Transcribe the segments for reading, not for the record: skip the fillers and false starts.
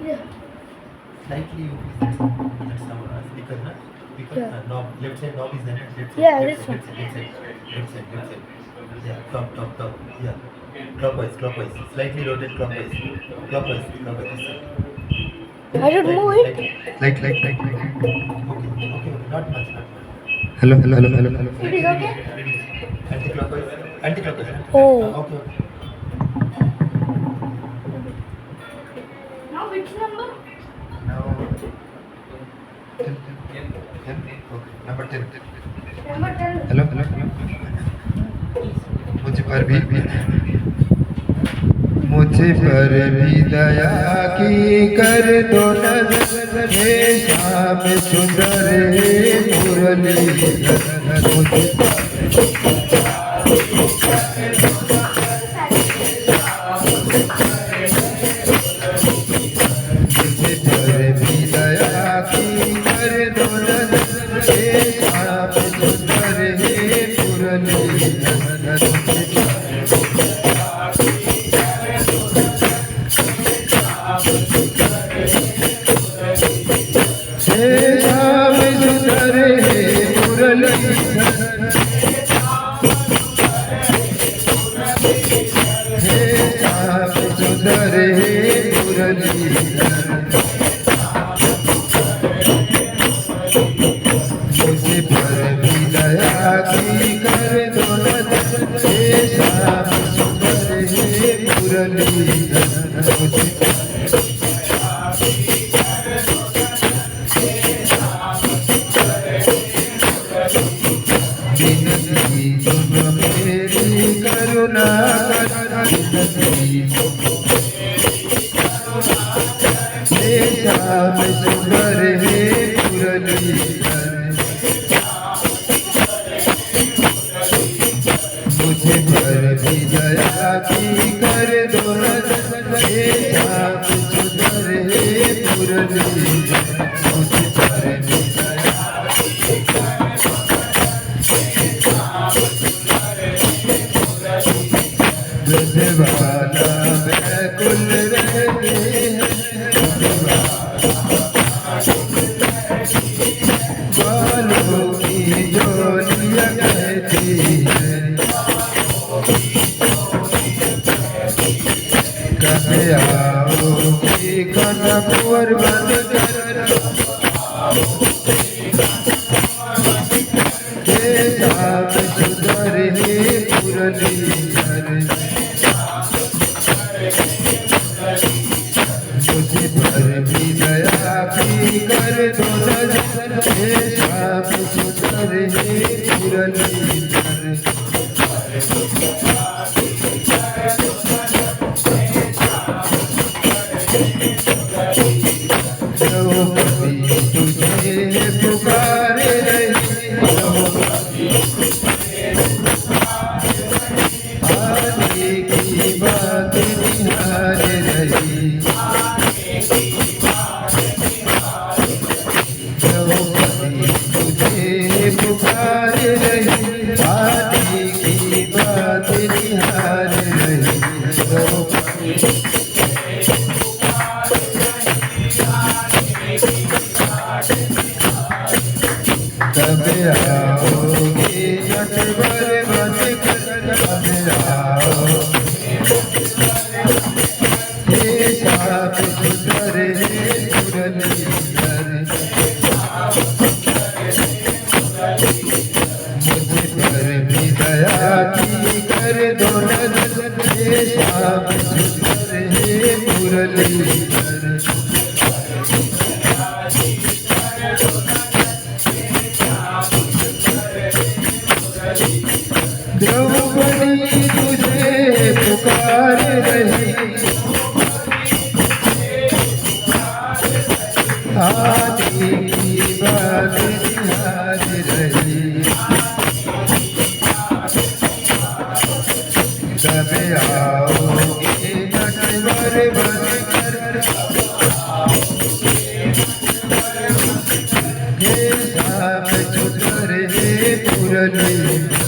Yeah. Slightly you please. That's how speaker, na? Speaker, Yeah. knob. Left side knob is there, na? Left side, Yeah, left this side, one. left side, left side, left side, left side. Yeah, top. Yeah. Clockwise, clockwise. Slightly rotate clockwise. Clockwise, clockwise. This side. I should move Slightly, it. slightly. Okay. Not much, not much. It is Slightly okay? reduce. Anti-clockwise. Anti-clockwise, na? Oh. Okay. Now which number? Now, 10. Okay. Number 10. Number 10. मुझ पर भी दया की कर दो नजर हे श्याम सुंदर हे मुरलीधर मुझ पर भी दया की कर दो नजर हे श्याम सुंदर हे मुरलीधर हे श्याम सुंदर हे मुरलीधर हे श्याम सुंदर हे मुरलीधर मुझे पर भी दया की कर दो नजर हे श्याम सुंदर हे मुरलीधर मुझे विनती तुम मेरी करुणा कर विनती हे श्याम सुंदर हे मुरलीधर मुझे पर भी दया की कर दो नजर हे श्याम सुंदर हे मुरलीधर मुझे पर भी ब्रजवाला बैकुल रहते हैं बालों की जोलियां कहती है कब आओगी कनकपुर बनकर हे श्याम सुंदर हे मुरलीधर मुझे पर भी दया की कर दो नजर हे श्याम सुंदर हे मुरलीधर द्रौपदी तुझे पुकारे रही आने की बात निहारे रही द्रौपदी तुझे पुकारे रही आने की बात निहारे रही द्रौपदी कब आओगे नटवर बनकर कब आओ हे श्याम सुंदर हे मुरलीधर मुझे पर भी दया की कर दो नजर हे श्याम सुंदर हे मुरलीधर द्रौपदी तुझे पुकार रही आने की बात निहार रही कब आओगे नटवर बनकर हे श्याम सुंदर हे मुरलीधर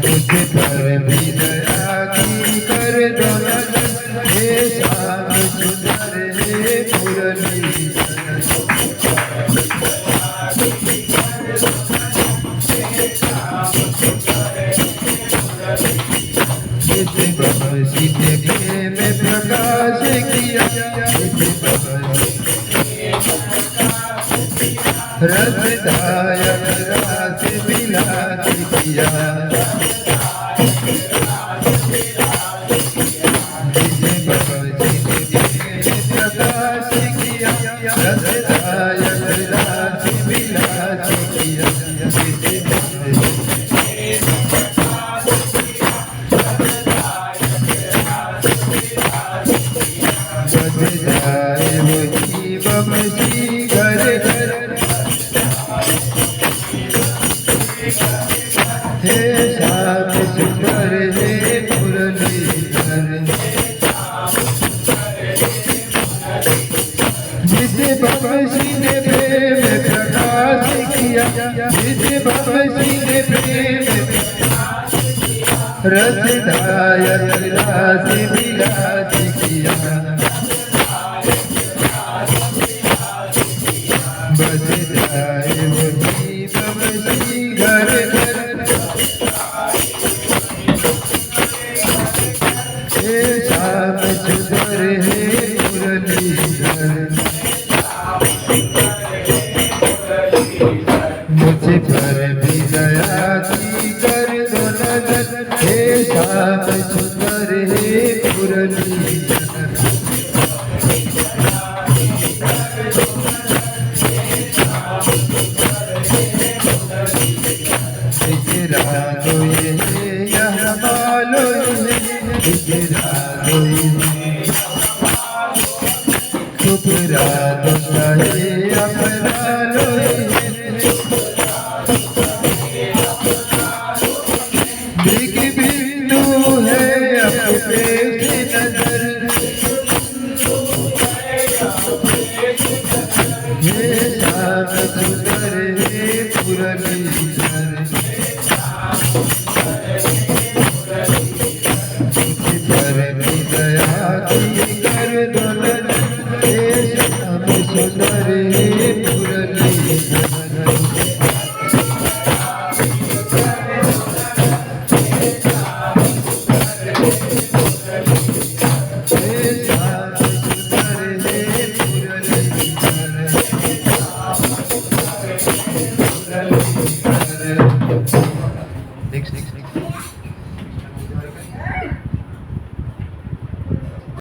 मुझे पर भी दया की कर दो रास विलास किया जिसे भगवती ने प्रकाश किया रसदायक रास विलास किया बज जाए वही बमसी घर घर हे श्याम सुंदर हे मुरलीधर जिसे बमसी ने प्रेम प्रकाश किया जिसे बमसी ने प्रेम रसदायक रास विलास किया बज जाए वही बमसी घर घर हे श्याम सुंदर हे मुरलीधर मुझ पर भी दया की कर दो नजर हे श्याम सुंदर हे मुरलीधर इजरा दो ये यह मालो इजरा दो ठुकरा दो चाहे अपना लो बिग बिंदु है अपने से नजर हे श्याम सुंदर हे मुरलीधर पर भी दया की कर दो नजर हे श्याम सुंदर हे मुरलीधर Next.